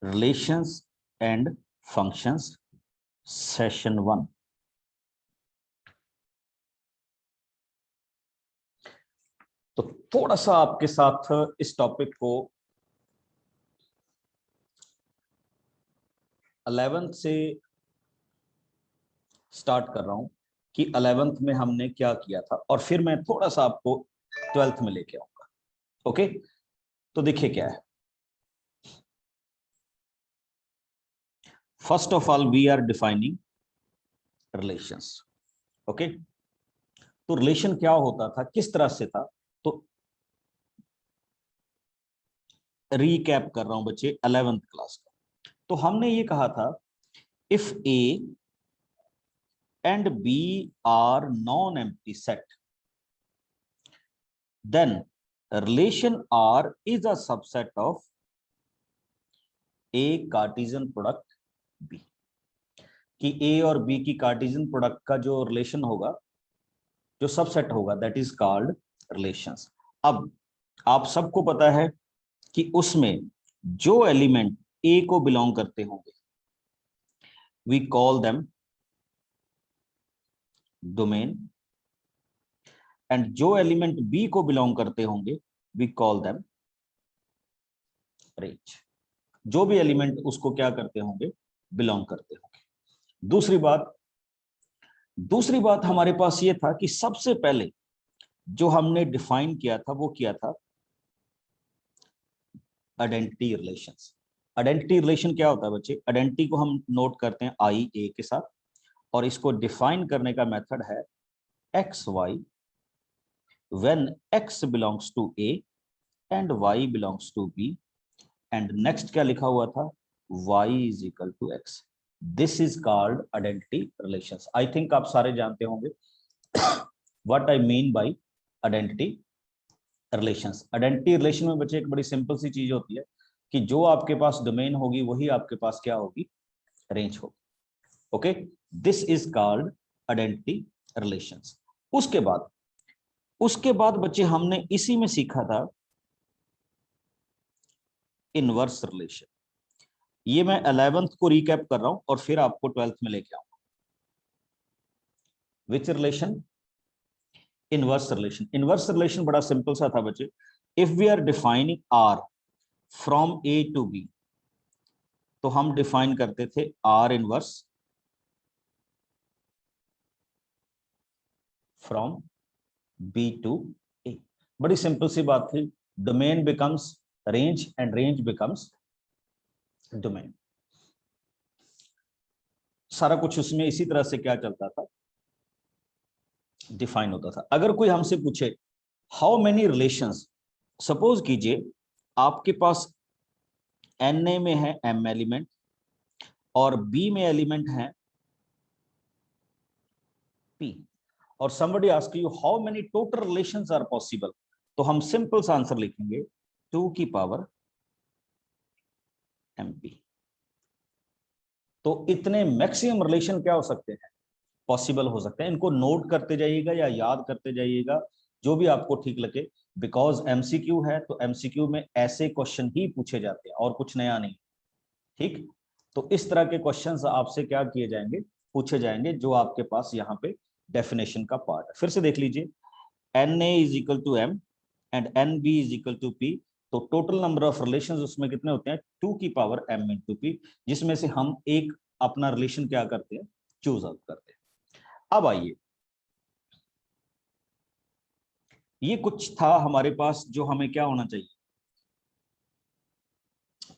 Relations and functions, session 1। तो थोड़ा सा आपके साथ इस टॉपिक को 11th से स्टार्ट कर रहा हूं कि 11th में हमने क्या किया था, और फिर मैं थोड़ा सा आपको 12th में लेके आऊंगा। ओके, तो देखिए क्या है। First of all we are defining relations. Okay, तो रिलेशन क्या होता था, किस तरह से था, तो रीकैप कर रहा हूं बच्चे 11th क्लास का। तो हमने ये कहा था, if A and B are non empty set, then relation R is a subset of A Cartesian product B, कि A और B की कार्टेशियन प्रोडक्ट का जो रिलेशन होगा, जो सबसेट होगा, दैट इज कॉल्ड रिलेशंस। अब आप सबको पता है कि उसमें जो एलिमेंट A को बिलोंग करते होंगे we call them domain, and जो एलिमेंट B को बिलोंग करते होंगे वी कॉल देम रेंज। जो भी एलिमेंट उसको क्या करते होंगे, बिलोंग करते होंगे। दूसरी बात हमारे पास ये था कि सबसे पहले जो हमने डिफाइन किया था वो किया था आइडेंटिटी रिलेशंस। आइडेंटिटी रिलेशन क्या होता है बच्चे, आइडेंटिटी को हम नोट करते हैं आई ए के साथ, और इसको डिफाइन करने का मेथड है x y when x belongs to A and y belongs to B, and next क्या लिखा हुआ था, y is equal to x. This is called identity relations. I think आप सारे जानते होंगे what I mean by identity relations. Identity relation में बच्चे एक बड़ी सिंपल सी चीज होती है कि जो आपके पास डोमेन होगी वही आपके पास क्या होगी, रेंज होगी। Okay, this is called identity relations. उसके बाद बच्चे हमने इसी में सीखा था इनवर्स रिलेशन। ये मैं 11th को रिकैप कर रहा हूं और फिर आपको 12th में लेके आऊंगा। Which relation, inverse relation. Inverse relation बड़ा सिंपल सा था बच्चे। If we are defining R from A to B, तो हम डिफाइन करते थे R inverse from B to A. बड़ी सिंपल सी बात थी, domain becomes range and range becomes domain. सारा कुछ उसमें इसी तरह से क्या चलता था, डिफाइन होता था। अगर कोई हमसे पूछे हाउ मेनी रिलेशंस, सपोज कीजिए आपके पास Na में है m एलिमेंट और B में एलिमेंट है P, और somebody ask you how many total relations are possible, तो हम सिंपल सा आंसर लिखेंगे 2 की पावर MP। तो इतने मैक्सिमम रिलेशन क्या हो सकते हैं, पॉसिबल हो सकते हैं। इनको नोट करते जाइएगा या याद करते जाइएगा, जो भी आपको ठीक लगे, बिकॉज एमसीक्यू है तो एमसीक्यू में ऐसे क्वेश्चन ही पूछे जाते हैं और कुछ नया नहीं। ठीक, तो इस तरह के क्वेश्चंस आपसे क्या किए जाएंगे, पूछे जाएंगे, जो आपके पास यहाँ पे डेफिनेशन का पार्ट है। फिर से देख लीजिए, n A is equal to m and n B is equal to p, तो टोटल नंबर ऑफ रिलेशन उसमें कितने होते हैं, 2 की पावर m इंटू पी, जिसमें से हम एक अपना रिलेशन क्या करते हैं, चूज आउट करते हैं। अब आइए, ये कुछ था हमारे पास जो हमें क्या होना चाहिए,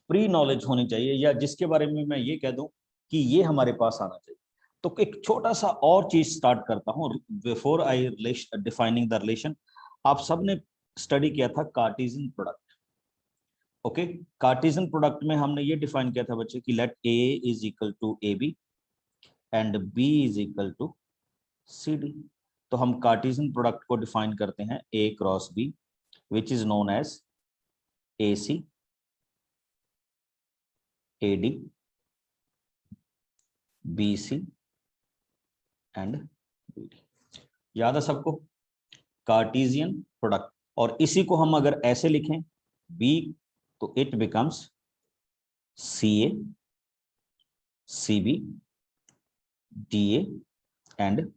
प्री नॉलेज होनी चाहिए, या जिसके बारे में मैं ये कह दूं कि ये हमारे पास आना चाहिए। तो एक छोटा सा और चीज स्टार्ट करता हूं before I defining the relation. आप सबने स्टडी किया था Cartesian product. Okay, Cartesian product में हमने ये डिफाइन किया था बच्चे कि let A is equal to A B and B is equal to C D. तो हम कार्टेशियन प्रोडक्ट को डिफाइन करते हैं A cross B which is known as A C A D B C and B D. याद है सबको, Cartesian product. और इसी को हम अगर ऐसे लिखें बी, तो it becomes CA, CB, DA and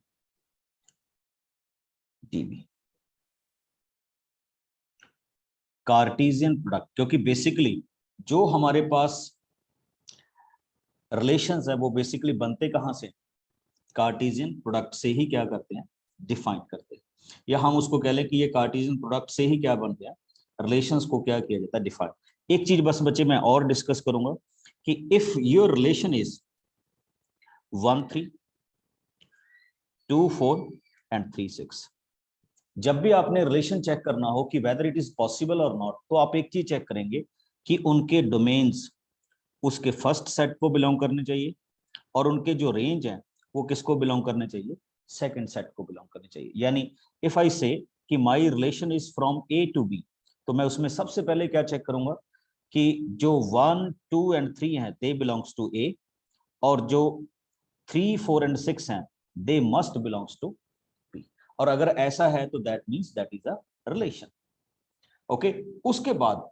DB। Cartesian product, क्योंकि बेसिकली जो हमारे पास रिलेशंस है वो बेसिकली बनते कहां से, कार्टेशियन प्रोडक्ट से ही क्या करते हैं, डिफाइन करते हैं, या हम उसको कह लें कि ये कार्टेशियन प्रोडक्ट से ही क्या बनते हैं, रिलेशंस को क्या किया जाता है, डिफाइन। एक चीज बस बच्चे मैं और डिस्कस करूंगा कि if your relation is 1 3 2 4 and 3 6, जब भी आपने रिलेशन चेक करना हो कि वेदर इट इज पॉसिबल और नॉट, तो आप एक चीज चेक करेंगे कि उनके डोमेन्स उसके फर्स्ट सेट को बिलोंग करने चाहिए, और उनके जो रेंज है वो किसको बिलोंग करने चाहिए, सेकंड सेट को बिलोंग करने चाहिए। यानी इफ आई से कि my relation is from A to B, तो मैं उसमें सबसे पहले क्या चेक करूंगा कि जो 1 2 एंड 3 हैं दे बिलोंग्स टू ए, और जो 3 4 एंड 6 हैं they must belongs to B. और अगर ऐसा है तो that means that is a relation. Okay, उसके बाद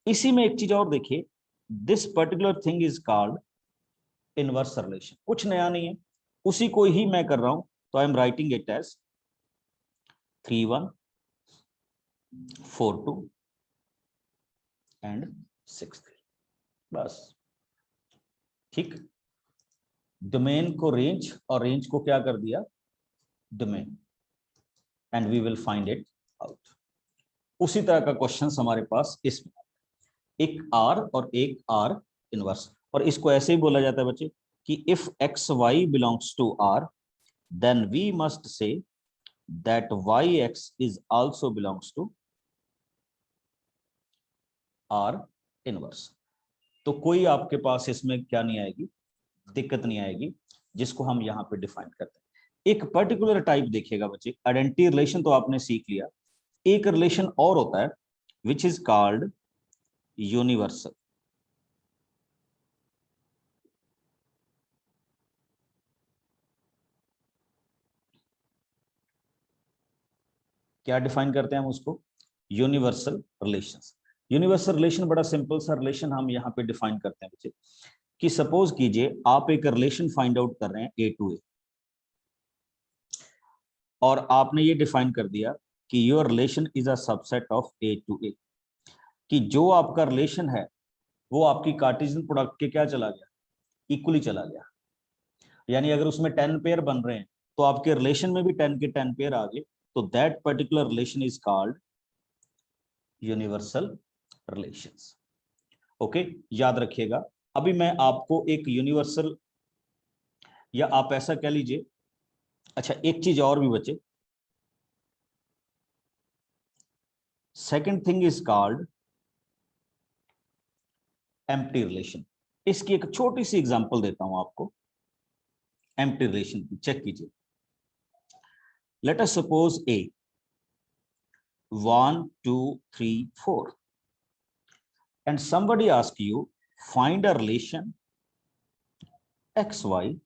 इसी में एक चीज और देखिए, this particular thing is called inverse relation. कुछ नया नहीं है, उसी को ही मैं कर रहा हूं, तो I am writing it as 3 1 4 2 and 6 3, बस। ठीक, डोमेन को रेंज और रेंज को क्या कर दिया, domain, and we will find it out. उसी तरह का क्वेश्चन हमारे पास इसमें एक आर और एक आर इनवर्स, और इसको ऐसे ही बोला जाता है बच्चे कि if x y belongs to R then we must say that y x is also belongs to R inverse. तो कोई आपके पास इसमें क्या नहीं आएगी, दिक्कत नहीं आएगी, जिसको हम यहाँ पे डिफाइन करते हैं। एक पर्टिकुलर टाइप देखिएगा बच्चे, आइडेंटिटी रिलेशन तो आपने सीख लिया, एक रिलेशन और होता है विच इज कॉल्ड यूनिवर्सल। क्या डिफाइन करते हैं हम उसको, यूनिवर्सल रिलेशंस। यूनिवर्सल रिलेशन बड़ा सिंपल सा रिलेशन हम यहाँ पे डिफाइन करते हैं बच्चे, कि सपोज कीजिए आप एक रिलेशन फाइंड आउट कर रहे हैं ए टू ए, और आपने ये डिफाइन कर दिया कि your relation is a subset of A to A, कि जो आपका रिलेशन है वो आपकी कार्टेशियन प्रोडक्ट के क्या चला गया, इक्वली चला गया। यानी अगर उसमें 10 पेयर बन रहे हैं तो आपके रिलेशन में भी 10 के 10 पेयर आ गए, तो that particular relation is called universal relations. Okay, याद रखिएगा। अभी मैं आपको एक यूनिवर्सल, या आप ऐसा कह लीजिए, अच्छा एक चीज और भी बचे, second thing is called empty relation. इसकी एक छोटी सी एग्जांपल देता हूं आपको एम्प्टी रिलेशन की, चेक कीजिए। Let us suppose A 1 2 3 4 and somebody asks you find a relation xy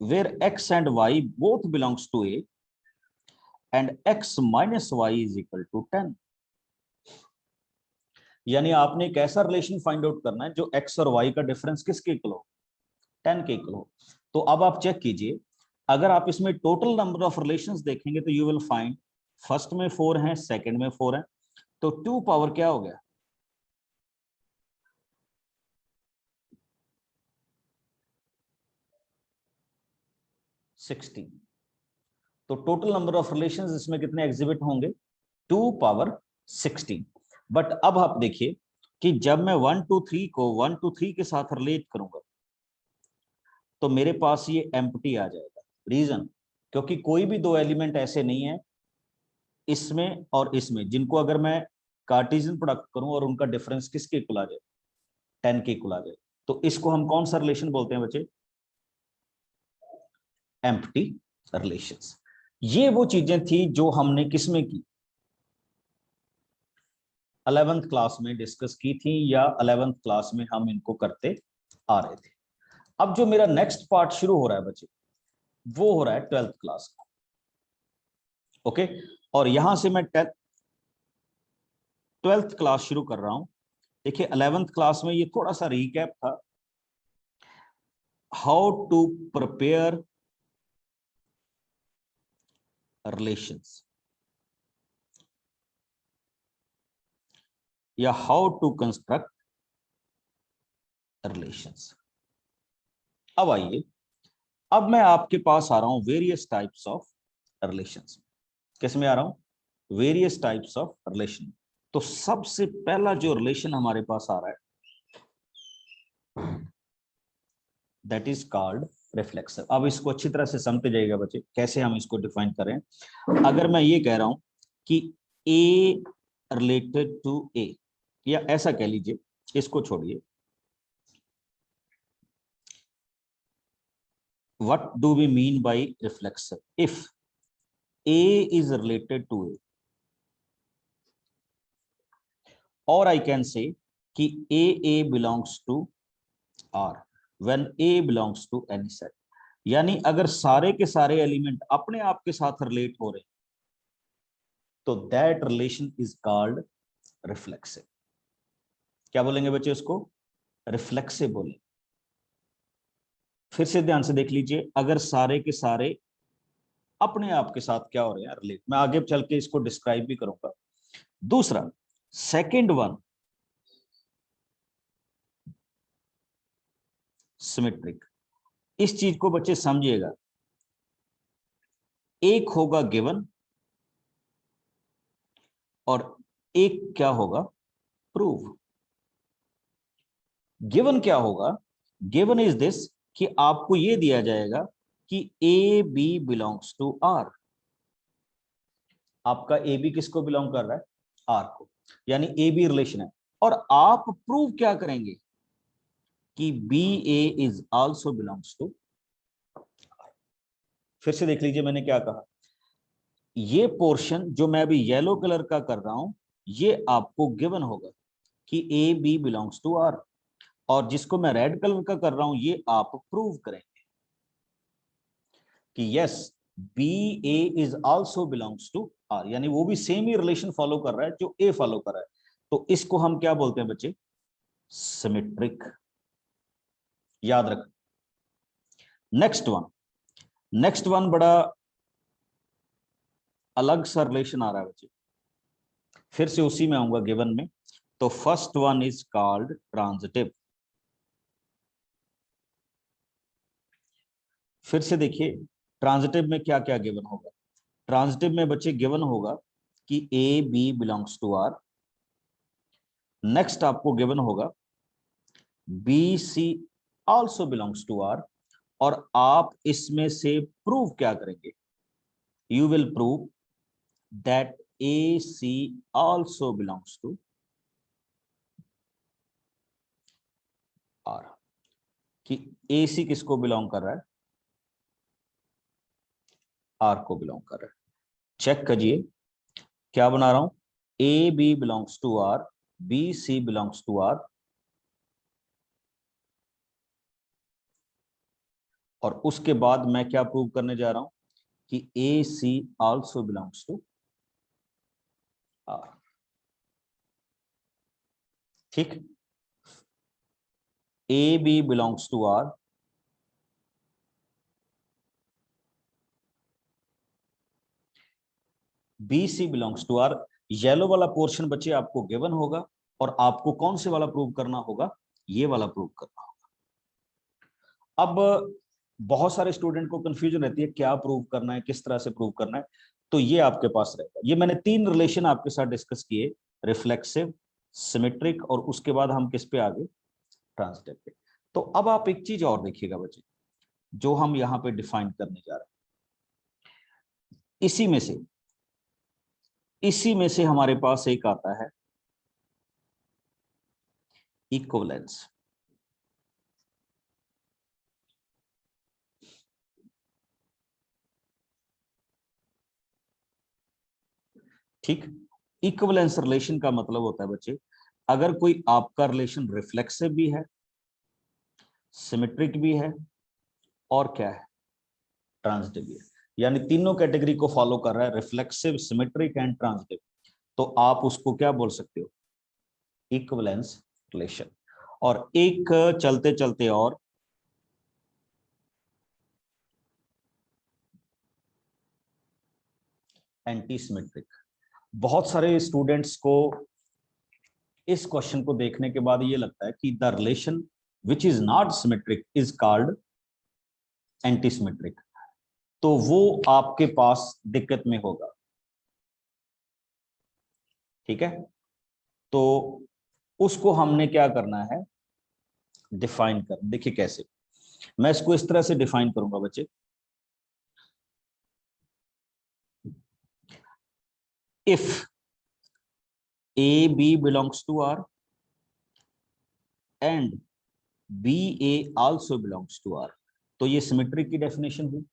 where x and y both belongs to a and x minus y is equal to 10। यानी आपने एक ऐसा relation find out करना है जो x और y का difference किसके इक्वल हो, 10 के इक्वल हो। तो अब आप चेक कीजिए, अगर आप इसमें टोटल नंबर ऑफ रिलेशंस देखेंगे तो यू विल फाइंड फर्स्ट में 4 हैं, सेकंड में 4 हैं, तो 2 पावर क्या हो गया, 16। तो टोटल नंबर ऑफ रिलेशंस इसमें कितने एग्जिबिट होंगे, 2 पावर 16। बट अब आप देखिए कि जब मैं 1 2 3 को 1 2 3 के साथ रिलेट करूंगा तो मेरे पास ये एम्प्टी आ जाएगा। रीजन, क्योंकि कोई भी दो एलिमेंट ऐसे नहीं है इसमें और इसमें जिनको अगर मैं कार्टेशियन प्रोडक्ट करूं और उनका डिफरेंस किसके इक्वल आ जाए, 10 के इक्वल आ जाए, तो इसको हम कौन सा रिलेशन बोलते हैं बच्चे, एम्प्टी रिलेशंस। ये वो चीजें थी जो हमने किसमें की, 11th क्लास में डिस्कस की थी, या 11th क्लास में हम इनको करते आ रहे थे। अब जो मेरा नेक्स्ट पार्ट शुरू हो रहा है बच्चे, वो हो रहा है 12th क्लास का। ओके, और यहां से मैं 12th क्लास शुरू कर रहा हूं देखिए 11th क्लास में ये थोड़ा सा रिकैप था, हाउ टू प्रिपेयर रिलेशंस या हाउ टू कंस्ट्रक्ट रिलेशंस। अब आइए, अब मैं आपके पास आ रहा हूं वेरियस टाइप्स ऑफ रिलेशंस। किस में आ रहा हूं? Various types of relation. तो सबसे पहला जो रिलेशन हमारे पास आ रहा है दैट इज कॉल्ड रिफ्लेक्सिव। अब इसको अच्छी तरह से समझते जाइएगा बच्चे, कैसे हम इसको डिफाइन करें। अगर मैं ये कह रहा हूं कि ए रिलेटेड टू ए, या ऐसा कह लीजिए, इसको छोड़िए, what do we mean by reflexive? If A is related to A, or I can say कि A belongs to R when A belongs to any set। यानी अगर सारे के सारे एलिमेंट अपने आप के साथ रिलेट हो रहे हैं तो that relation is called reflexive. क्या बोलेंगे बच्चे उसको? रिफ्लेक्सिव बोलेंगे। फिर से ध्यान से देख लीजिए, अगर सारे के सारे अपने आप के साथ क्या हो रहे हैं? रिलेट। मैं आगे चल के इसको डिस्क्राइब भी करूंगा। दूसरा, सेकेंड वन, सिमेट्रिक। इस चीज को बच्चे समझिएगा, एक होगा गिवन और एक क्या होगा? प्रूव। गिवन क्या होगा? गिवन इज दिस कि आपको यह दिया जाएगा कि A B belongs to R. आपका ए बी किसको बिलोंग कर रहा है? आर को, यानी ए बी रिलेशन है। और आप प्रूव क्या करेंगे कि B A is also belongs to. फिर से देख लीजिए मैंने क्या कहा, ये पोर्शन जो मैं अभी येलो कलर का कर रहा हूं ये आपको गिवन होगा कि A B belongs to R, और जिसको मैं रेड कलर का कर रहा हूं ये आप प्रूव करेंगे कि yes B A is also belongs to R, यानी वो भी सेम ही रिलेशन फॉलो कर रहा है जो ए फॉलो कर रहा है। तो इसको हम क्या बोलते हैं बच्चे? सिमेट्रिक। याद रख। नेक्स्ट वन बड़ा अलग सा रिलेशन आ रहा है बच्चे, फिर से उसी में आऊंगा गिवन में। तो first one is called transitive. फिर से देखिए ट्रांजिटिव में क्या क्या गिवन होगा। ट्रांजिटिव में बच्चे गिवन होगा कि A B belongs to R. Next आपको गिवन होगा B C also belongs to R, और आप इसमें से प्रूव क्या करेंगे? You will prove that A C also belongs to R, कि ए सी किसको बिलोंग कर रहा है? आर को बिलोंग कर रहा है। चेक करिए क्या बना रहा हूं, A B belongs to R, B C belongs to R, और उसके बाद मैं क्या प्रूव करने जा रहा हूं कि A C also belongs to R. ठीक, A B belongs to R, B C belongs to R. Yellow वाला पोर्शन बच्चे आपको गिवन होगा, और आपको कौन से वाला प्रूव करना होगा? ये वाला प्रूव करना होगा। अब बहुत सारे स्टूडेंट को कंफ्यूजन रहती है क्या प्रूव करना है, किस तरह से प्रूव करना है। तो ये आपके पास रहेगा। ये मैंने तीन रिलेशन आपके साथ डिस्कस किए, रिफ्लेक्सिव, सिमेट्रिक, और उसके बाद हम किस पे आगे? ट्रांजिटिव पे। तो अब आप एक चीज और देखिएगा बच्चे, जो हम यहाँ पे डिफाइन करने जा रहे हैं, इसी में से हमारे पास एक आता है इक्विवेलेंस। ठीक, इक्विवेलेंस रिलेशन का मतलब होता है बच्चे, अगर कोई आपका रिलेशन रिफ्लेक्सिव भी है, सिमेट्रिक भी है, और क्या है? ट्रांजिटिव भी है, यानी तीनों कैटेगरी को फॉलो कर रहा है, रिफ्लेक्सिव, सिमेट्रिक एंड ट्रांजिटिव, तो आप उसको क्या बोल सकते हो? Equivalence relation. और एक चलते चलते और एंटी सिमेट्रिक। बहुत सारे स्टूडेंट्स को इस क्वेश्चन को देखने के बाद ये लगता है कि the relation which is not symmetric is called anti symmetric. तो वो आपके पास दिक्कत में होगा, ठीक है। तो उसको हमने क्या करना है, डिफाइन कर। देखिए कैसे मैं इसको इस तरह से डिफाइन करूंगा बच्चे। If A B belongs to R and B A also belongs to R, तो ये सिमेट्रिक की डेफिनेशन हुई।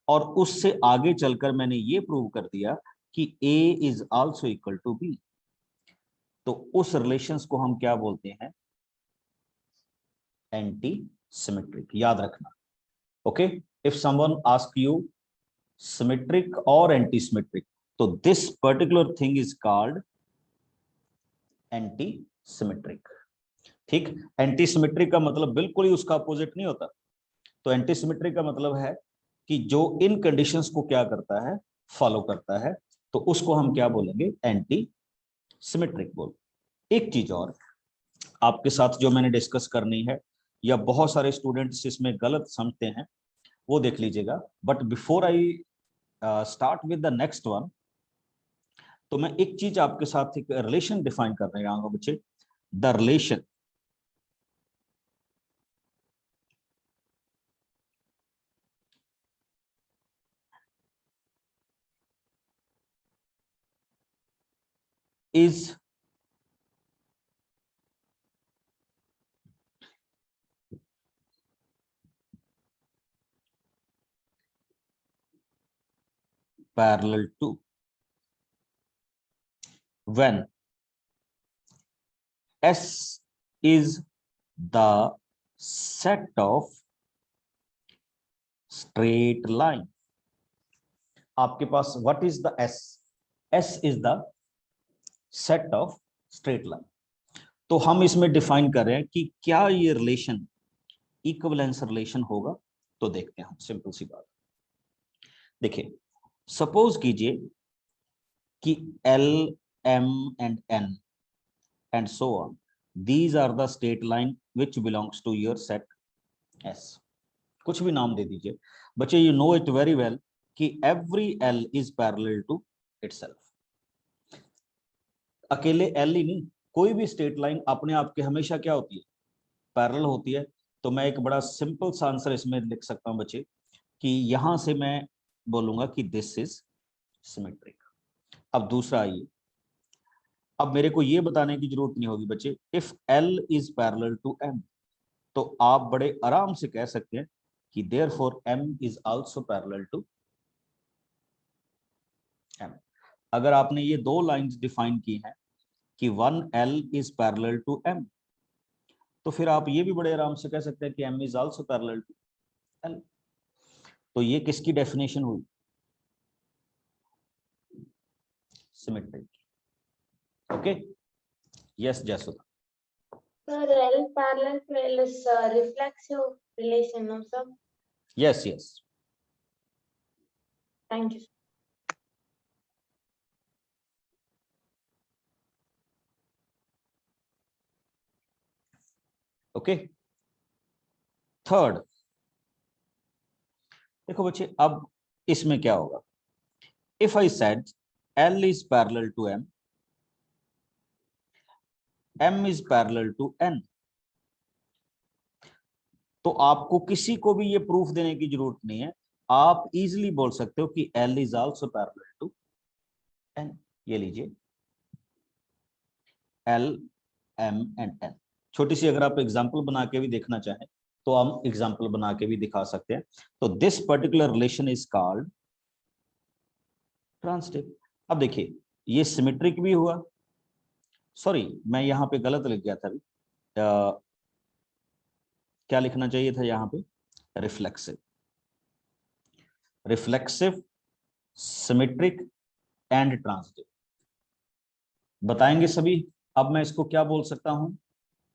और उससे आगे चलकर मैंने ये प्रूव कर दिया कि A is also equal to B. तो उस रिलेशंस को हम क्या बोलते हैं, एंटी सिमेट्रिक। याद रखना, okay. If someone ask you symmetric और एंटी सिमेट्रिक, तो this particular thing is called anti symmetric. ठीक, एंटी सिमेट्रिक का मतलब बिल्कुल ही उसका अपोजिट नहीं होता। तो एंटी सिमेट्रिक का मतलब है कि जो इन कंडीशंस को क्या करता है, फॉलो करता है, तो उसको हम क्या बोलेंगे, एंटी सिमेट्रिक बोल। एक चीज और आपके साथ जो मैंने डिस्कस करनी है, या बहुत सारे स्टूडेंट्स इसमें गलत समझते हैं, वो देख लीजिएगा। But before I start with the next one, तो मैं एक चीज आपके साथ एक रिलेशन डिफाइन करने जा रहा हूं बच्चे। The relation is parallel to when S is the set of straight line. आपके पास what is the S? S is the set of straight line. तो हम इसमें डिफाइन कर रहे हैं कि क्या ये रिलेशन इक्विवेलेंस रिलेशन होगा। तो देखते हैं, सिंपल सी बात। देखिए, सपोज कीजिए कि L, M and N and so on, these are the straight line which belongs to your set S. कुछ भी नाम दे दीजिए बच्चे, you know it very well कि every L is parallel to itself. अकेले L ही नहीं, कोई भी स्ट्रेट लाइन अपने आप के हमेशा क्या होती है, पैरेलल होती है। तो मैं एक बड़ा सिंपल सा आंसर इसमें लिख सकता हूं बच्चे, कि यहां से मैं बोलूंगा कि दिस इज सिमेट्रिक। अब दूसरा आइए, अब मेरे को ये बताने की जरूरत नहीं होगी बच्चे, if L is parallel to M, तो आप बड़े आराम से कह सकते हैं कि therefore M is also parallel to M। अगर आपने ये दो लाइंस डिफाइन की हैं कि 1L is parallel to M, तो फिर आप ये भी बड़े आराम से कह सकते हैं कि M is also parallel to L। तो ये किसकी डेफिनेशन हुई, symmetric. Okay, yes Jayasudha. Sir, L parallel to L is reflexive relation, no, sir? Yes yes. Thank you. Okay, third देखो बच्चे, अब इसमें क्या होगा, if I said L is parallel to M, M is parallel to N, तो आपको किसी को भी ये प्रूफ देने की जरूरत नहीं है। आप इजीली बोल सकते हो कि L is also parallel to N। ये लीजिए L, M एंड N। छोटी सी अगर आप एग्जांपल बना के भी देखना चाहें तो हम एग्जांपल बना के भी दिखा सकते हैं। तो this particular relation is called transitive. अब देखिए, ये सिमेट्रिक भी हुआ, सॉरी मैं यहां पे गलत लिख गया था अभी, क्या लिखना चाहिए था यहाँ पे, reflexive. Reflexive, symmetric and transitive बताएंगे सभी। अब मैं इसको क्या बोल सकता हूं,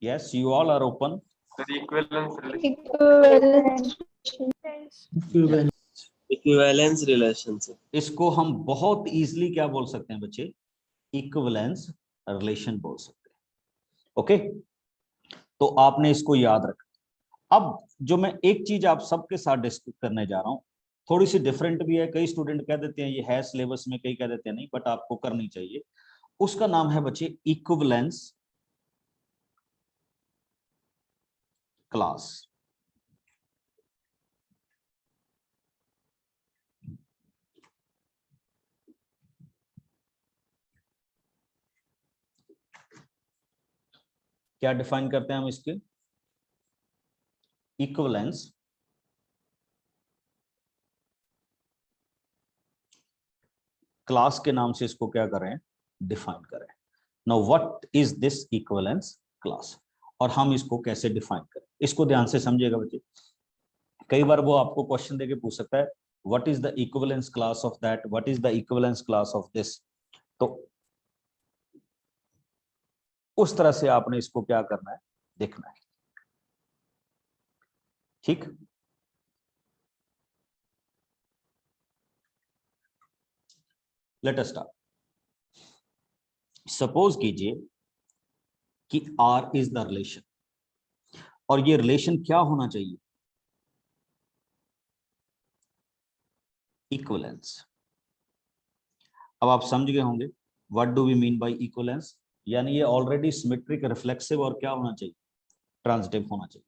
Yes, you all are open. Sir, equivalence relation. Equivalence relation से इसको हम बहुत इजीली क्या बोल सकते हैं बच्चे, इक्विवेलेंस रिलेशन बोल सकते हैं। ओके, तो आपने इसको याद रखा। अब जो मैं एक चीज आप सबके साथ डिस्कस करने जा रहा हूं, थोड़ी सी डिफरेंट भी है, कई स्टूडेंट कह देते हैं ये है सिलेबस में, कई कह देते हैं नहीं, बट आपको करनी चाहिए। उसका नाम है बच्चे इक्विवेलेंस क्लास। क्या डिफाइन करते हैं हम इसके, इक्विवेलेंस क्लास के नाम से इसको क्या करें, डिफाइन करें। Now what is this equivalence class, और हम इसको कैसे डिफाइन करें, इसको ध्यान से समझिएगा बच्चे। कई बार वो आपको क्वेश्चन देके पूछ सकता है what is the equivalence class of that, what is the equivalence class of this, तो उस तरह से आपने इसको क्या करना है, देखना है। ठीक, लेट अस स्टार्ट। सपोज कीजिए कि R इज द रिलेशन, और ये रिलेशन क्या होना चाहिए, इक्विवेलेंस। अब आप समझ गए होंगे what do we mean by equivalence, यानी ये ऑलरेडी सिमेट्रिक, रिफ्लेक्सिव और क्या होना चाहिए, ट्रांजिटिव होना चाहिए।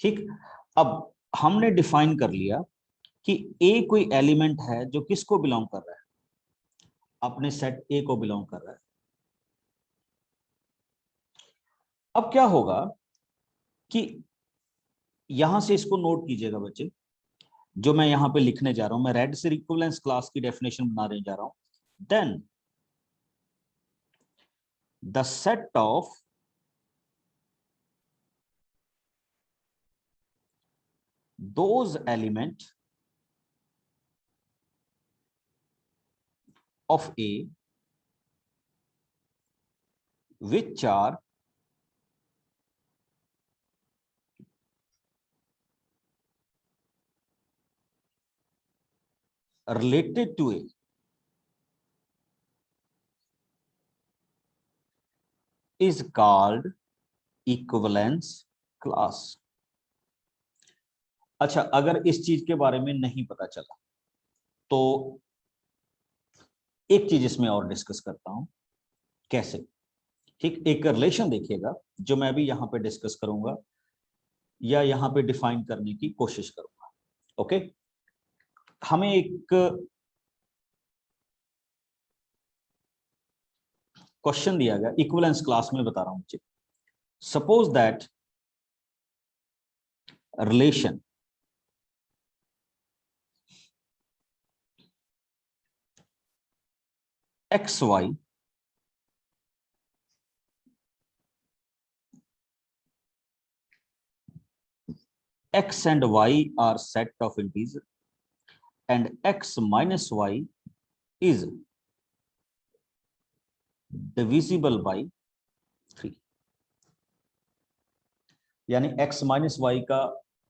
ठीक, अब हमने डिफाइन कर लिया कि ए कोई एलिमेंट है जो किसको बिलोंग कर रहा है, अपने सेट ए को बिलोंग कर रहा है। अब क्या होगा कि यहां से इसको नोट कीजिएगा बच्चे, जो मैं यहां पे लिखने जा रहा हूं, मैं रेड से इक्विवेलेंस क्लास की डेफिनेशन बनाने जा रहा हूं। Then the set of those element of A which are related to A is called equivalence class। अच्छा, अगर इस चीज के बारे में नहीं पता चला तो एक चीज इसमें और डिस्कस करता हूं, कैसे। ठीक, एक रिलेशन देखिएगा जो मैं भी यहां पे डिस्कस करूंगा या यहां पे डिफाइन करने की कोशिश करूंगा। ओके, हमें एक क्वेश्चन दिया गया, इक्विवेलेंस क्लास में बता रहा हूं बच्चे। Suppose that relation XY X and Y are set of integer and X minus Y is divisible by 3। यानी X माइनस Y का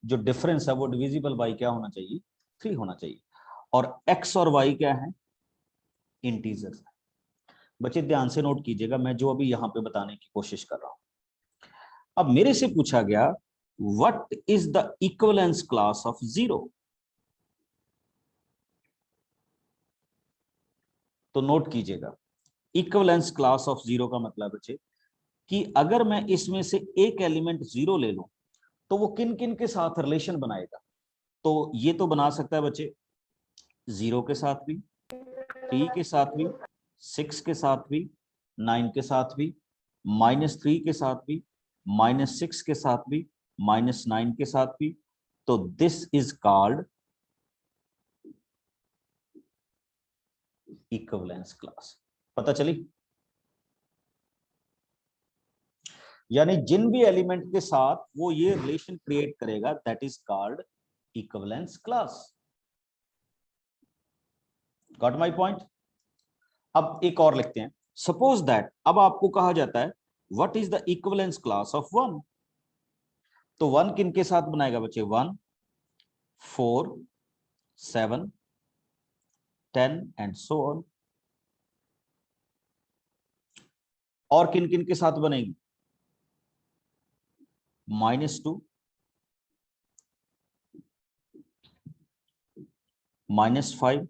जो डिफरेंस है वो डिविजिबल बाई क्या होना चाहिए, 3 होना चाहिए। और X और Y क्या है, इंटीजर। बच्चे ध्यान से नोट कीजिएगा, मैं जो अभी यहां पे बताने की कोशिश कर रहा हूं। अब मेरे से पूछा गया what is the equivalence class of 0, तो नोट कीजिएगा इक्विवेलेंस क्लास ऑफ 0 का मतलब बच्चे कि अगर मैं इसमें से एक एलिमेंट 0 ले लूं तो वो किन किन के साथ रिलेशन बनाएगा, तो ये तो बना सकता है बच्चे 0 के साथ भी, 3 के साथ भी, 6 के साथ भी, 9 के साथ भी, -3 के साथ भी, -6 के साथ भी, -9 के साथ भी। तो this is called equivalence class. पता चली, यानी जिन भी एलिमेंट के साथ वो ये रिलेशन क्रिएट करेगा that is called equivalence class. Got my point. अब एक और लिखते हैं, सपोज दैट, अब आपको कहा जाता है what is the equivalence class of 1? तो 1 किन के साथ बनाएगा बच्चे? 1, 4, 7, 10 एंड सो ऑन। और किन किन के साथ बनेगी? -2, -5,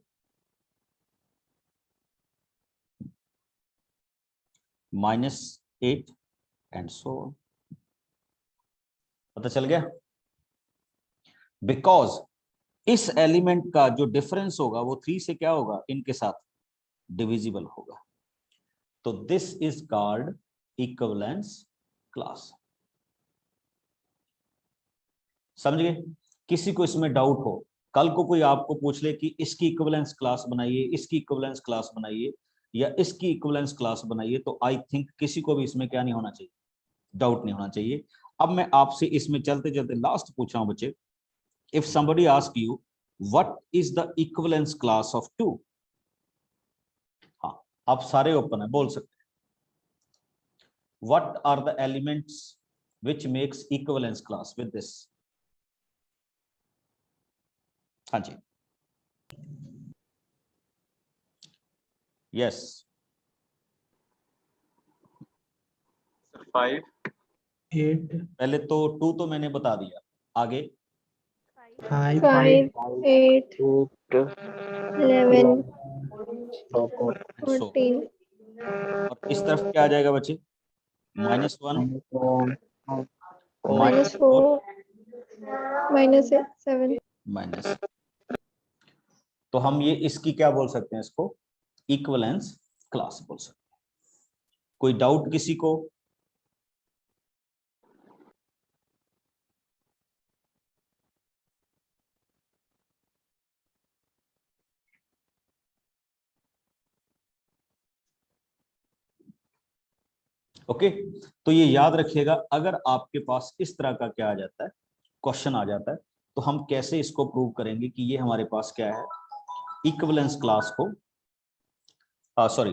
-8 एंड सो ऑन। पता चल गया? बिकॉज इस एलिमेंट का जो डिफरेंस होगा वो 3 से क्या होगा? इनके साथ डिविजिबल होगा। तो this is called equivalence class. समझ गए? किसी को इसमें डाउट हो, कल को कोई आपको पूछ ले कि इसकी इक्विवेलेंस क्लास बनाइए, इसकी इक्विवेलेंस क्लास बनाइए, या इसकी इक्विवेलेंस क्लास बनाइए, तो आई थिंक किसी को भी इसमें क्या नहीं होना चाहिए? डाउट नहीं होना चाहिए। अब मैं आपसे इसमें चलते चलते लास्ट पूछ रहा हूं बच्चे, if somebody ask you what is the equivalence class of 2? हाँ, आप सारे ओपन है, बोल सकते हैं। What are the elements which makes equivalence class with this? हाँ जी, yes, 5, 8, पहले तो 2 तो मैंने बता दिया, आगे 5, 5, 8, 11, सो 14, और इस तरफ क्या आ जाएगा बच्चे? -1, -4, -7. माइनस। तो हम ये इसकी क्या बोल सकते हैं? इसको इक्विवेलेंस क्लास बोल सकते हैं। कोई डाउट किसी को? ओके, तो ये याद रखिएगा, अगर आपके पास इस तरह का क्या आ जाता है, क्वेश्चन आ जाता है, तो हम कैसे इसको प्रूव करेंगे कि ये हमारे पास क्या है? इक्विवेलेंस क्लास को, सॉरी,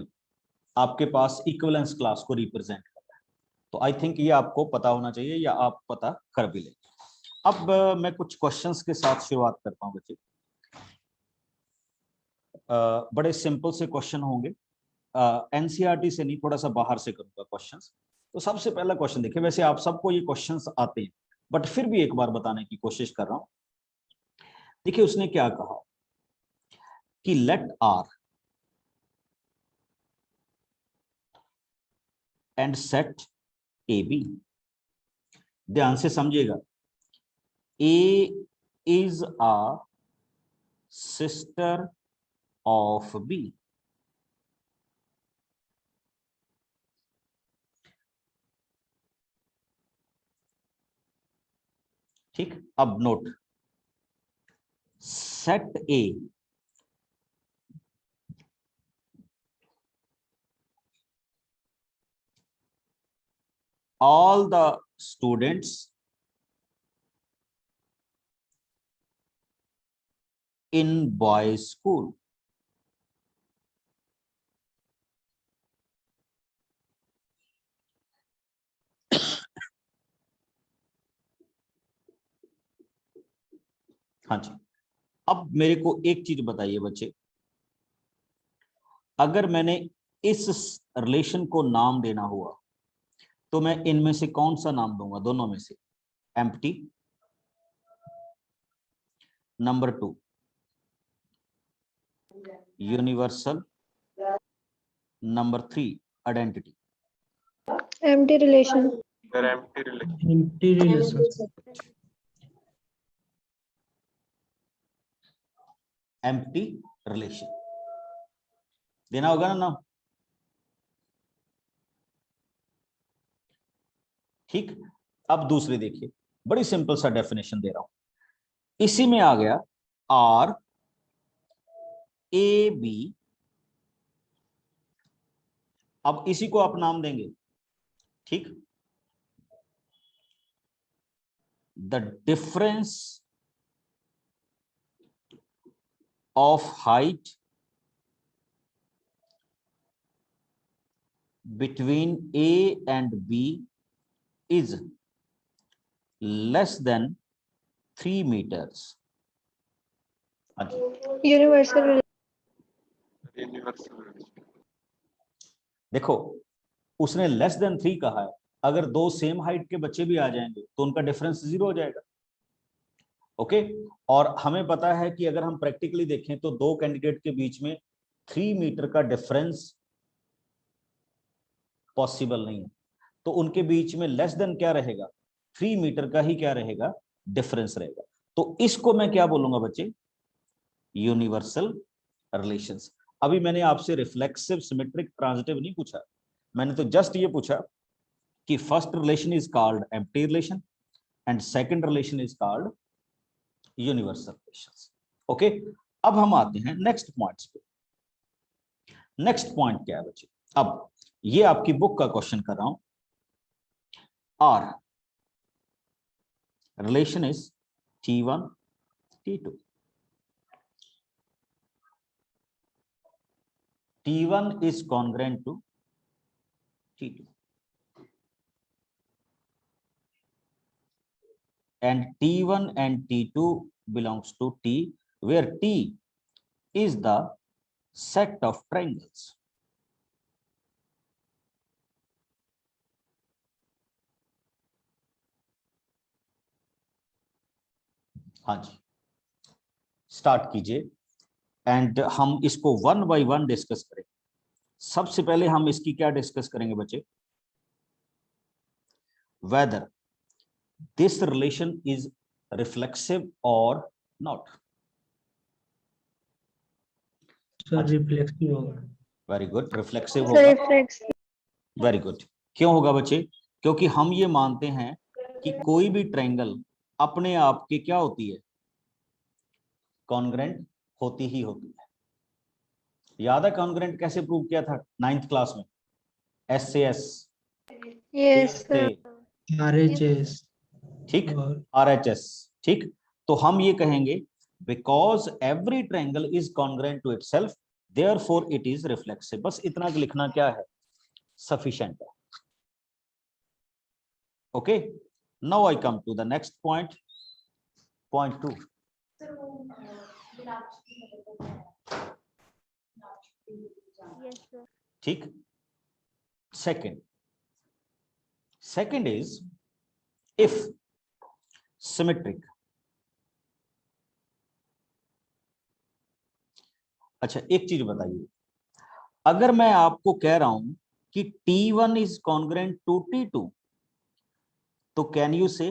आपके पास इक्विवेलेंस क्लास को रिप्रेजेंट करता है। तो आई थिंक ये आपको पता होना चाहिए, या आप पता कर भी लेंगे। अब मैं कुछ क्वेश्चंस के साथ शुरुआत करता हूं बच्चे। बड़े सिंपल से क्वेश्चन होंगे, एनसीईआरटी से नहीं, थोड़ा सा बाहर से करूंगा क्वेश्चंस। तो सबसे पहला क्वेश्चन देखिए, वैसे आप सबको ये क्वेश्चंस आते हैं, बट फिर भी एक बार बताने की कोशिश कर रहा हूं। देखिए उसने क्या कहा कि let R and set A B. ध्यान से समझिएगा, A is a sister of B. ठीक, अब note, set A all the students in boys school हाँ जी। अब मेरे को एक चीज बताइए बच्चे, अगर मैंने इस रिलेशन को नाम देना हुआ तो मैं इनमें से कौन सा नाम दूंगा? दोनों में से, empty, number 2 universal, number 3 identity. Empty relation. their empty relation. empty relation. Empty relation देना होगा ना नाम। ठीक, अब दूसरी देखिए, बड़ी सिंपल सा डेफिनेशन दे रहा हूं, इसी में आ गया आर ए बी। अब इसी को आप नाम देंगे, ठीक, the difference of height between A and B is less than 3 meters. हाँ जी, Universal Universal relation. देखो उसने लेस देन 3 कहा है, अगर दो सेम हाइट के बच्चे भी आ जाएंगे तो उनका डिफरेंस 0 हो जाएगा। ओके, और हमें पता है कि अगर हम प्रैक्टिकली देखें तो दो कैंडिडेट के बीच में 3 मीटर का डिफरेंस पॉसिबल नहीं है, तो उनके बीच में लेस देन क्या रहेगा, 3 मीटर का ही क्या रहेगा, डिफरेंस रहेगा। तो इसको मैं क्या बोलूंगा बच्चे, यूनिवर्सल रिलेशंस। अभी मैंने आपसे रिफ्लेक्सिव, सिमेट्रिक, ट्रांजिटिव नहीं पूछा, मैंने तो जस्ट ये पूछा कि first relation is called empty relation and second relation is called universal relations. Okay, अब हम आते हैं नेक्स्ट पॉइंट्स पे। नेक्स्ट पॉइंट क्या है बच्चे, अब ये आपकी बुक का क्वेश्चन कर रहा हूं। R relation is T1 T2, T1 is congruent to T2 and T1 and T2 belongs to T, where T is the set of triangles. हाँ जी, स्टार्ट कीजिए एंड हम इसको वन बाय वन डिस्कस करें। सबसे पहले हम इसकी क्या डिस्कस करेंगे बच्चे, whether this relation is reflexive और नॉट। सर रिफ्लेक्सिव होगा। वेरी गुड, रिफ्लेक्सिव So होगा। reflex. वेरी गुड, क्यों होगा बच्चे, क्योंकि हम ये मानते हैं कि कोई भी ट्रायंगल अपने आप की क्या होती है, कॉन्ग्रेंट होती ही होती है। याद है कॉन्ग्रेंट कैसे प्रूव किया था 9th क्लास में, SAS Yes, से, RHS ठीक, और RHS, ठीक। तो हम ये कहेंगे because every triangle is congruent to itself therefore it is reflexive. बस इतना लिखना क्या है, सफिशिएंट है। Okay, now I come to the next point, point 2। yes, sir. ठीक, सेकंड इज इफ सिमेट्रिक। अच्छा एक चीज बताइए, अगर मैं आपको कह रहा हूं कि T1 is congruent to T2, तो can you say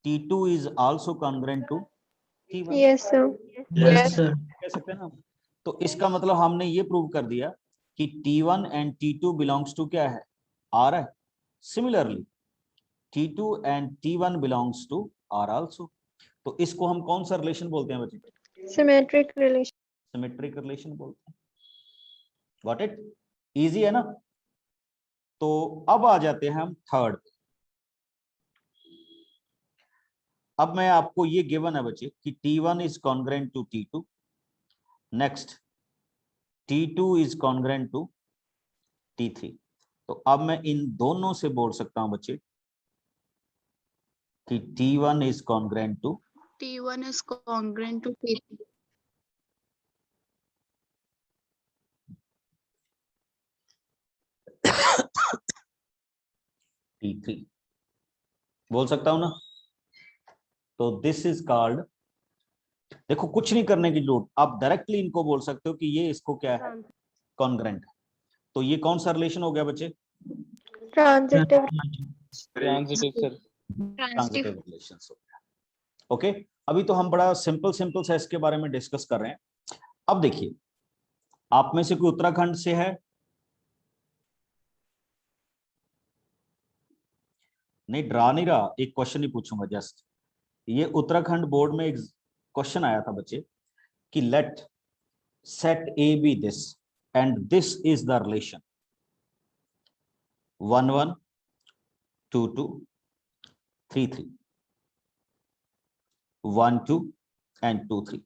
T2 is also congruent to T1? Yes, sir. Yes sir. कह सकते हैं ना। तो इसका मतलब हमने ये प्रूव कर दिया कि T1 and T2 belongs to क्या है, R है। Similarly T2 and T1 belongs to R also. तो इसको हम कौन सा रिलेशन बोलते हैं बच्चे, Symmetric relation. सिमेट्रिक रिलेशन बोलते हैं। गॉट इट, इजी है ना। तो अब आ जाते हैं हम थर्ड। अब मैं आपको ये गिवन है बच्चे कि T1 is congruent to T2, next T2 is congruent to T3। तो अब मैं इन दोनों से बोल सकता हूं बच्चे कि T1 is congruent to T1 is congruent to T3. T3 बोल सकता हूं ना। तो दिस इज कॉल्ड, देखो कुछ नहीं करने की जरूरत, आप डायरेक्टली इनको बोल सकते हो कि ये इसको क्या है, कॉन्ग्रेंट। तो ये कौन सा रिलेशन हो गया बच्चे, Transitive. Transitive, sir. Transitive relations हो गया। ओके, अभी तो हम बड़ा सिंपल सा इसके बारे में डिस्कस कर रहे हैं। अब देखिए, आप में से कोई उत्तराखंड से है, नहीं डरा नहीं रहा, एक क्वेश्चन ही पूछूंगा जस्ट। ये उत्तराखंड बोर्ड में एक क्वेश्चन आया था बच्चे कि let set A B this and this is the relation 1 1 2 2 3 3 1 2 and 2 3।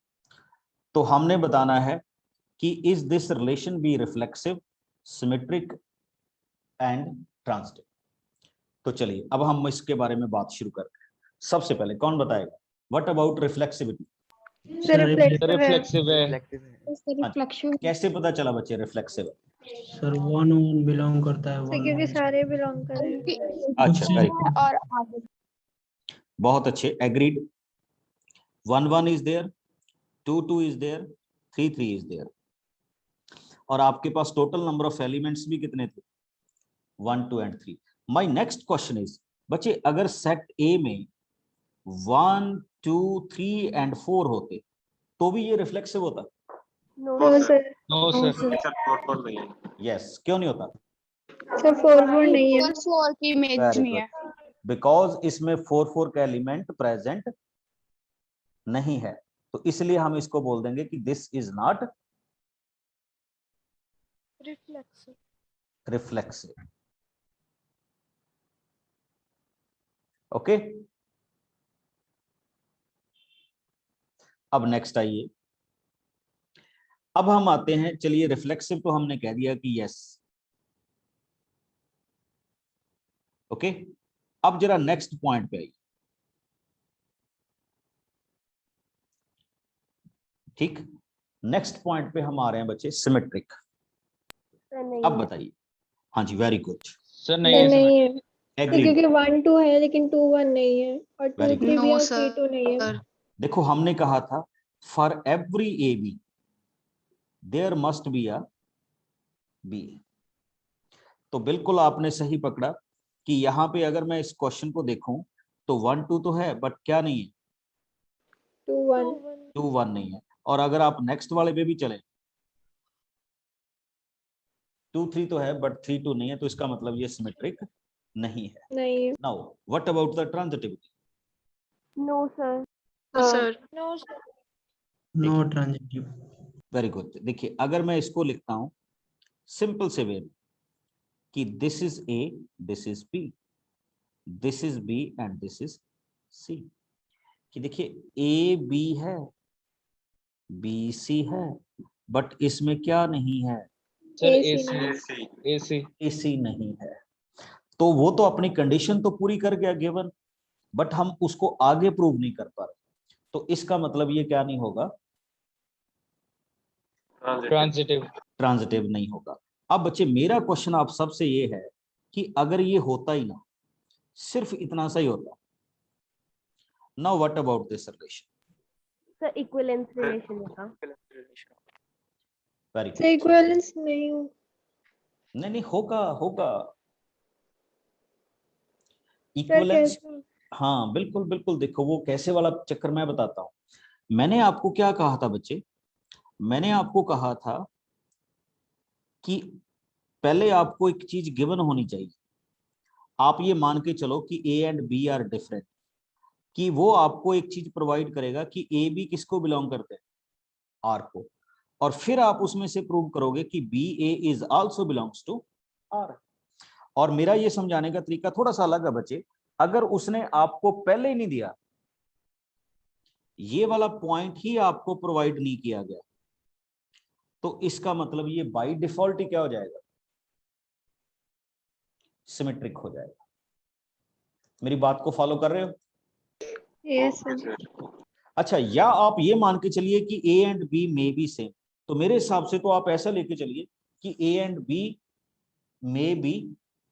तो हमने बताना है कि is this relation be reflexive, symmetric and transitive. तो चलिए अब हम इसके बारे में बात शुरू करते हैं। सबसे पहले कौन बताएगा, what about reflexivity? Sir reflexive है। रिफ्लेक्सिव है। सर रिफ्लेक्शन कैसे पता चला बच्चे रिफ्लेक्सिव? सर वन बिलोंग करता है सर क्योंकि सारे बिलोंग कर रहे हैं। अच्छा, वेरी गुड, और आगे बहुत अच्छे, agreed. 1 1 is there, 2 2 is there, 3 3 is there. और आपके पास टोटल नंबर ऑफ एलिमेंट्स भी कितने थे? 1 2 and 3। My next question is बच्चे, अगर सेट ए में 1 2 3 एंड 4 होते तो भी ये रिफ्लेक्सिव होता? No sir. No sir. Sir total नहीं है। यस, क्यों नहीं होता? सर 4 4 नहीं है। 4 की इमेज वेरी नहीं है। गुड, बिकॉज इसमें 4 4 का एलिमेंट प्रेजेंट नहीं है, तो इसलिए हम इसको बोल देंगे कि this is not reflexive. Reflexive. Okay, अब नेक्स्ट आइए, अब हम आते हैं, चलिए रिफ्लेक्सिव तो हमने कह दिया कि यस, ओके। अब जरा नेक्स्ट पॉइंट पे आइए, ठीक, नेक्स्ट पॉइंट पे हम आ रहे हैं बच्चे, सिमेट्रिक। अब बताइए, हाँ जी, वेरी गुड, सर सर नहीं है। नहीं है। एग्री। क्योंकि 1 2 है लेकिन 2 1 नहीं है और 2 Very 3 भी No, है और sir. 3 2 नहीं है। देखो हमने कहा था for every A B there must be a B, तो बिल्कुल आपने सही पकड़ा कि यहाँ पे अगर मैं इस क्वेश्चन को देखूं तो 1 2 तो है बट क्या नहीं है? 2 1। 2 1 नहीं है। और अगर आप नेक्स्ट वाले पे भी चले, 2 3 तो है बट 3 2 नहीं है, तो इसका मतलब ये सिमेट्रिक नहीं है। नहीं है। Now what about the transitivity? No sir. Sir no sir. No transitive. Very good, देखिए अगर मैं इसको लिखता हूं सिंपल से वे में कि this is A, this is B, this is B and this is C, कि देखिए ए बी है, बी सी है, बट इसमें क्या नहीं है? सर AC एसी नहीं। AC AC. एसी नहीं है। तो वो तो अपनी कंडीशन तो पूरी कर गया गिवन, बट हम उसको आगे प्रूव नहीं कर पा रहे, तो इसका मतलब ये क्या नहीं होगा? ट्रांजिटिव। ट्रांजिटिव नहीं होगा। अब बच्चे मेरा क्वेश्चन आप सबसे ये है कि अगर ये होता ही ना, सिर्फ इतना सा ही होता, now what about this relation? Sir equivalence relation होगा। वेरी सर गुड, इक्विवेलेंस नहीं हो। नहीं होगा, होगा सर इक्विवेलेंस। कैसे? हाँ बिल्कुल बिल्कुल, देखो वो कैसे वाला चक्कर मैं बताता हूं। मैंने आपको क्या कहा था बच्चे, मैंने आपको कहा था कि पहले आपको एक चीज गिवन होनी चाहिए, आप ये मान के चलो कि A and B are different, कि वो आपको एक चीज प्रोवाइड करेगा कि ए बी किसको बिलोंग करते हैं? आर को, और फिर आप उसमें से प्रूव करोगे कि B A is also belongs to R. और मेरा ये समझाने का तरीका थोड़ा सा अलग है बच्चे, अगर उसने आपको पहले ही नहीं दिया, ये वाला पॉइंट ही आपको प्रोवाइड नहीं किया गया, तो इसका मतलब ये बाय डिफॉल्ट ही क्या हो जाएगा? सिमेट्रिक हो जाएगा। मेरी बात को फॉलो कर रहे हो? Yes sir. अच्छा, या आप ये मान के चलिए कि A and B may be same, तो मेरे हिसाब से तो आप ऐसा लेके चलिए कि A and B may be,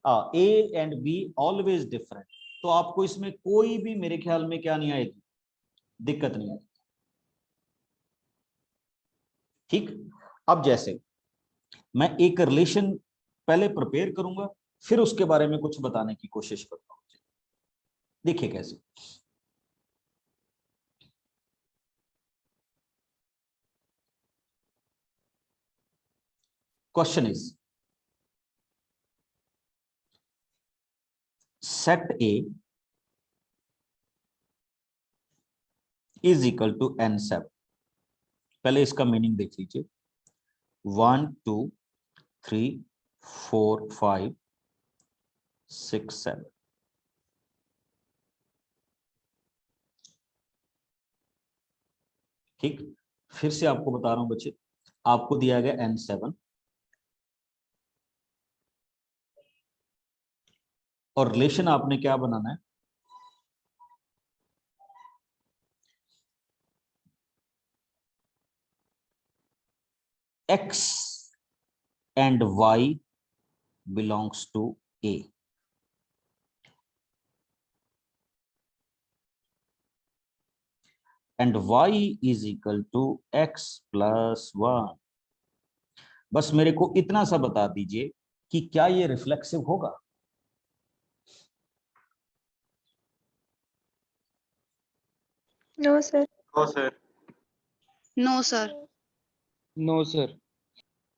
A and B always different, तो आपको इसमें कोई भी मेरे ख्याल में क्या नहीं आएगी, दिक्कत नहीं आएगी। ठीक, अब जैसे मैं एक रिलेशन पहले प्रिपेयर करूंगा, फिर उसके बारे में कुछ बताने की कोशिश करूंगा। देखिए कैसे, question is set A is equal to n7। पहले इसका मीनिंग देख लीजिए, 1 2 3 4 5 6 7। ठीक, फिर से आपको बता रहा हूं बच्चे, आपको दिया गया n7, और रिलेशन आपने क्या बनाना है, x and y belongs to A. And y is equal to x plus 1. बस मेरे को इतना सा बता दीजिए कि क्या ये रिफ्लेक्सिव होगा। No, sir. No, sir. No, sir. No, sir.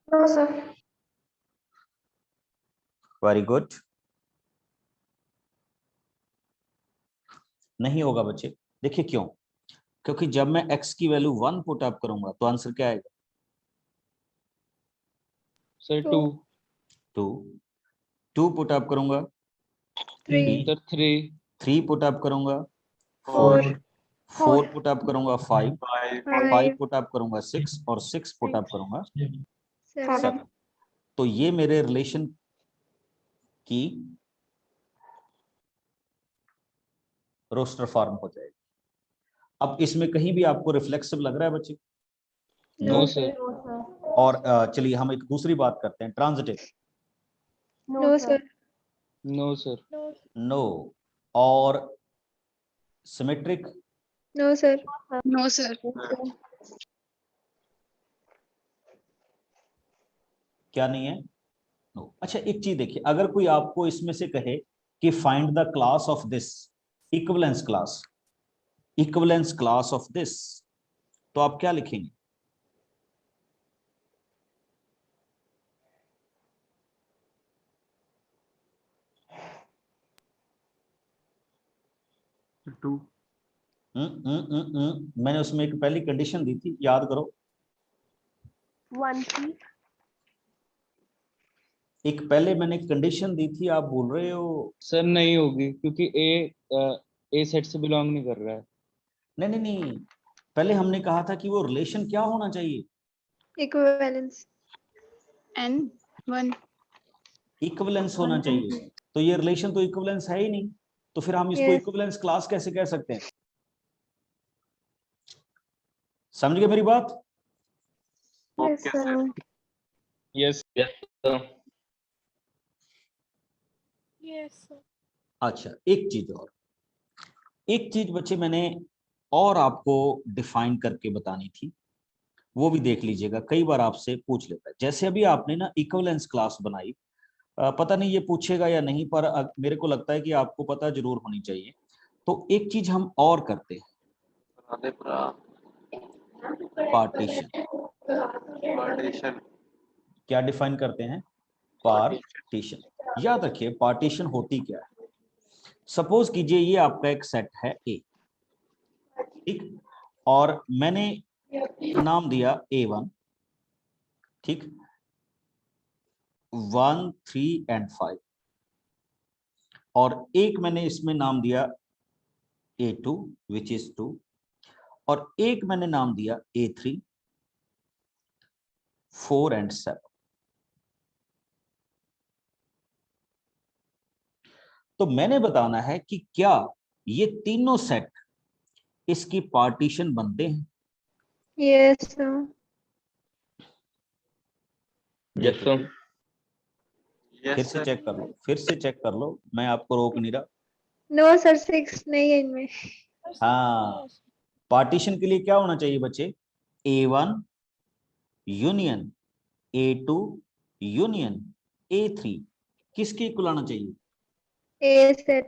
No, sir. Very good. नहीं होगा बच्चे, देखिए क्यों, क्योंकि जब मैं x की वैल्यू 1 पुट अप करूंगा तो आंसर क्या आएगा, Sir, Two. 2. 2 पुट अप करूंगा, 3. Sir, 3. 3 पुट अप करूंगा, 4. 4 पुट अप करूंगा, 5 5. 5 पुट अप करूंगा, 6 और 6 पुट अप करूंगा, 7. 7। तो ये मेरे रिलेशन की रोस्टर फॉर्म हो जाएगी। अब इसमें कहीं भी आपको रिफ्लेक्सिव लग रहा है बच्चे? No, sir. No, sir. और चलिए हम एक दूसरी बात करते हैं, transitive. No, sir. No, sir. No. और symmetric? No, sir. No, sir. क्या नहीं है? नो। अच्छा एक चीज देखिए, अगर कोई आपको इसमें से कहे कि find the class of this, equivalence class, equivalence class of this, तो आप क्या लिखेंगे? मैंने उसमें एक पहली कंडीशन दी थी, याद करो। 1, 3. एक पहले मैंने कंडीशन दी थी, आप बोल रहे हो सर नहीं होगी क्योंकि ए सेट से बिलोंग नहीं कर रहा है। नहीं नहीं नहीं, पहले हमने कहा था कि वो रिलेशन क्या होना चाहिए, Equivalence. And 1. इक्विवेलेंस होना चाहिए। तो ये रिलेशन तो इक्विवेलेंस है ही नहीं, तो फिर हम इसको Yes. इक्विवेलेंस क्लास कैसे कह सकते हैं? समझ गए मेरी बात? Yes, sir. Yes. Yes, sir. Yes, sir. अच्छा एक चीज और, एक चीज बच्चे मैंने और आपको डिफाइन करके बतानी थी, वो भी देख लीजिएगा, कई बार आपसे पूछ लेता है। जैसे अभी आपने ना इक्विवेलेंस क्लास बनाई, पता नहीं ये पूछेगा या नहीं, पर मेरे को लगता है कि आपको पता जरूर होनी चाहिए। तो एक चीज हम और करते हैं, पार्टीशन। Partition. क्या डिफाइन करते हैं? पार्टीशन। याद रखिए पार्टीशन होती क्या है। सपोज कीजिए ये आपका एक सेट है ए, ठीक, और मैंने नाम दिया A1, ठीक, 1, 3 and 5, और एक मैंने इसमें नाम दिया A2 विच इज 2, और एक मैंने नाम दिया A3, 4 and 7। तो मैंने बताना है कि क्या ये तीनों सेट इसकी पार्टीशन बनते हैं? Yes, sir. Yes, sir. फिर से चेक कर लो, फिर से चेक कर लो, मैं आपको रोक नहीं रहा। No, sir. 6 नहीं है इनमें. हाँ, पार्टीशन के लिए क्या होना चाहिए बच्चे? A1 union A2 union A3 किसके इक्वल आना चाहिए? A set.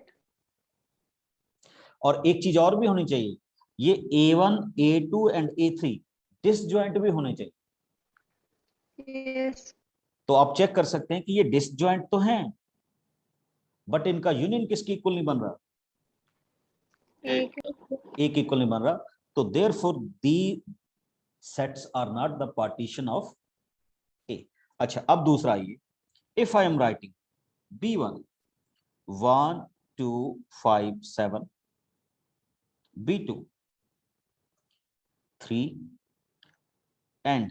और एक चीज और भी होनी चाहिए, ये A1 A2 and A3 disjoint भी होने चाहिए। Yes. तो आप चेक कर सकते हैं कि ये डिसजॉइंट तो हैं, बट इनका यूनियन किसके इक्वल नहीं बन रहा? एक. एक इक्वल नहीं बन रहा। तो therefore the sets are not the partition of A. अच्छा अब दूसरा आइए, if I am writing B1 1 2 5 7, B2 3 and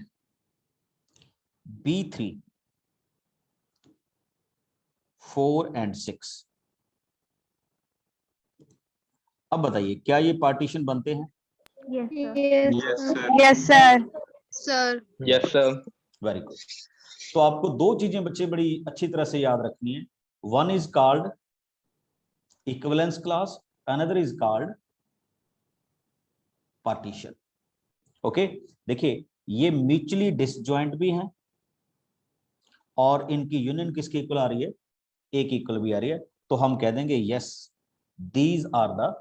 B3 4 and 6, अब बताइए क्या ये पार्टीशन बनते हैं? Yes, sir. Yes, sir. Sir. Yes sir. Very good. तो आपको दो चीजें बच्चे बड़ी अच्छी तरह से याद रखनी है। One is called equivalence clause, another is called partition. Okay, देखिए ये म्यूचुअली डिसजॉइंट भी हैं और इनकी यूनियन किसके इक्वल आ रही है? ए की इक्वल भी आ रही है। तो हम कह देंगे yes these are the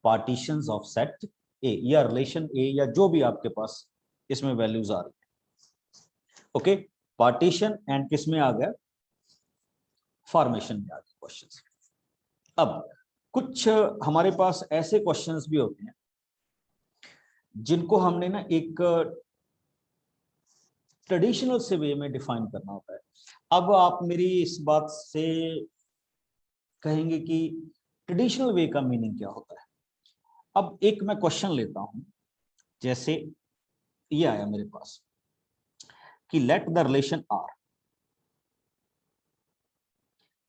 partitions of set A, या रिलेशन ए, या जो भी आपके पास इसमें वैल्यूज आ रही है। ओके, पार्टीशन एंड किस में आ गया? फॉर्मेशन में आ गया क्वेश्चंस। अब कुछ हमारे पास ऐसे क्वेश्चंस भी होते हैं जिनको हमने ना एक ट्रेडिशनल से वे में डिफाइन करना होता है। अब आप मेरी इस बात से कहेंगे कि ट्रेडिशनल वे का मीनिंग क्या होता है। अब एक मैं क्वेश्चन लेता हूं, जैसे ये आया मेरे पास कि let the relation R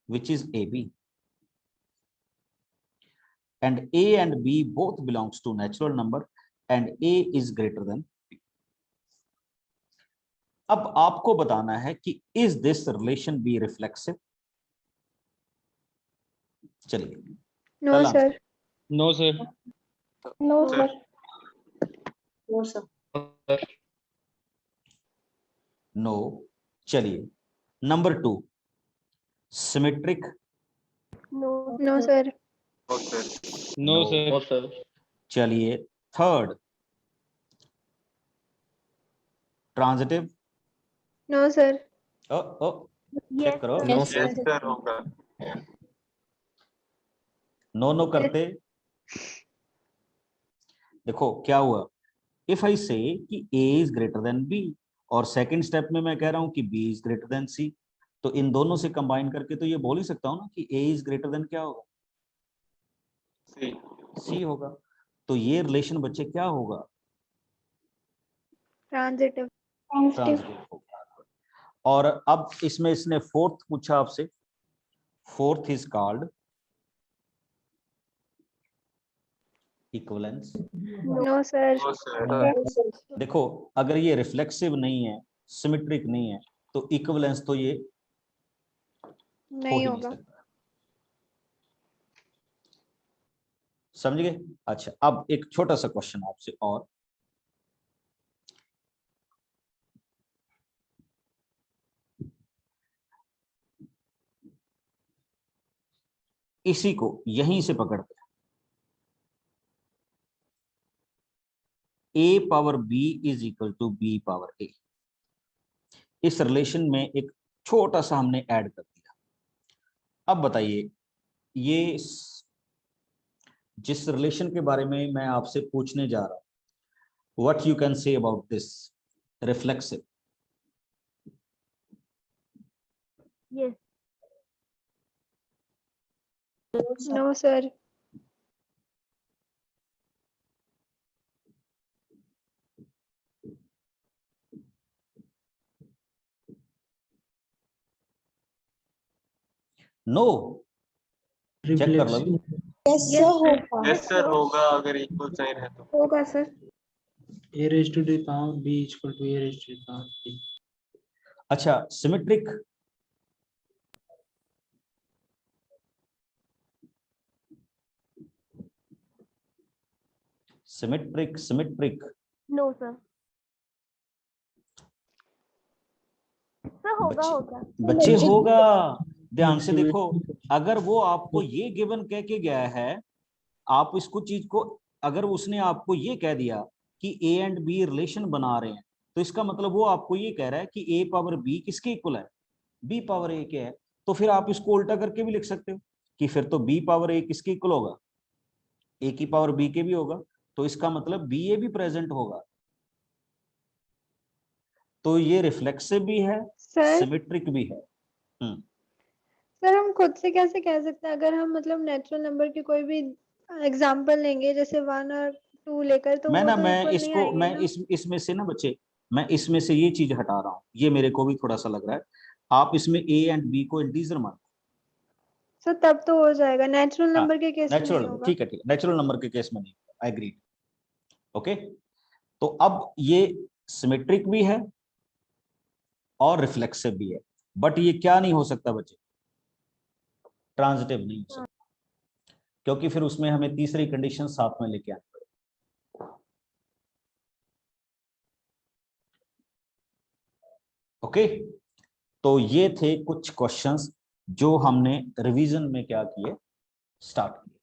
which is AB and A and B both belongs to natural number and A is greater than B. अब आपको बताना है कि is this relation B reflexive? चलिए No, पहला sir. No sir. No, sir. No, sir. No. चलिए number 2 symmetric. No. No, sir. No sir. चलिए third transitive. No, sir. ओ ओ चेक Yes, करो। sir. नो नो करते देखो क्या हुआ, इफ आई से कि A is greater than B और सेकंड स्टेप में मैं कह रहा हूं कि B is greater than C, तो इन दोनों से कंबाइन करके तो ये बोल ही सकता हूं ना कि A इज ग्रेटर देन क्या होगा? C होगा। तो ये रिलेशन बच्चे क्या होगा? Transitive. ट्रांजिटिव होगा। और अब इसमें इसने फोर्थ पूछा आपसे, fourth is called equivalence. No, sir. देखो अगर ये रिफ्लेक्सिव नहीं है, सिमेट्रिक नहीं है, तो इक्विवेलेंस तो ये हो ही नहीं नहीं होगा। सकता। समझ गए? अच्छा, अब एक छोटा सा क्वेश्चन आपसे और, इसी को यहीं से पकड़ते हैं। A power B is equal to B power A। इस रिलेशन में एक छोटा सा हमने ऐड कर दिया। अब बताइए ये जिस रिलेशन के बारे में मैं आपसे पूछने जा रहा हूं, what you can say about this reflexive? Yes. No, sir. No, check कर लो। Reflexive. Yes, sir. होगा। यस सर होगा अगर इक्वल साइन है तो। होगा सर। A raised to the power B is equal to A raised to the power B. अच्छा symmetric, symmetric symmetric No, sir. Sir, होगा होगा। बच्चे होगा। ध्यान से देखो, अगर वो आपको ये गिवन कह के गया है, आप इसको चीज को, अगर उसने आपको ये कह दिया कि A एंड B रिलेशन बना रहे हैं, तो इसका मतलब वो आपको ये कह रहा है कि A पावर B किसके इक्वल है? B पावर A के है। तो फिर आप इसको उल्टा करके भी लिख सकते हो कि फिर तो B पावर A किसके इक्वल होगा? A की पावर B के भी होगा। तो इसका मतलब BA भी प्रेजेंट होगा। तो ये रिफ्लेक्सिव भी है, सर सिमेट्रिक भी है। सर हम खुद से कैसे कह सकते हैं, अगर हम मतलब नेचुरल नंबर की कोई भी एग्जांपल लेंगे जैसे 1 और 2 लेकर, तो वो तो मैं इक्वल नहीं इसको आएंगे मैं ना। इसमें से ना बच्चे, मैं इसमें से ये चीज हटा रहा हूँ, ये मेरे को भी थोड़ा सा लग रहा है। आप इसमें A एंड B को इंटीजर मान, सर तब तो हो जाएगा, नेचुरल हाँ, नंबर के केस में नहीं नेचुरल, होगा। ठीक है, नेचुरल नंबर के केस में नहीं, आई एग्रीड। ओके, तो अब ये सिमेट्रिक भी है और रिफ्लेक्सिव भी है, बट ये क्या नहीं हो सकता बच्चे, ट्रांजिटिव नहीं हो सकता, क्योंकि फिर उसमें हमें तीसरी कंडीशन साथ में लेके आनी पड़ेगी। ओके, तो ये थे कुछ क्वेश्चंस जो हमने रिवीजन में क्या किए, स्टार्ट किए।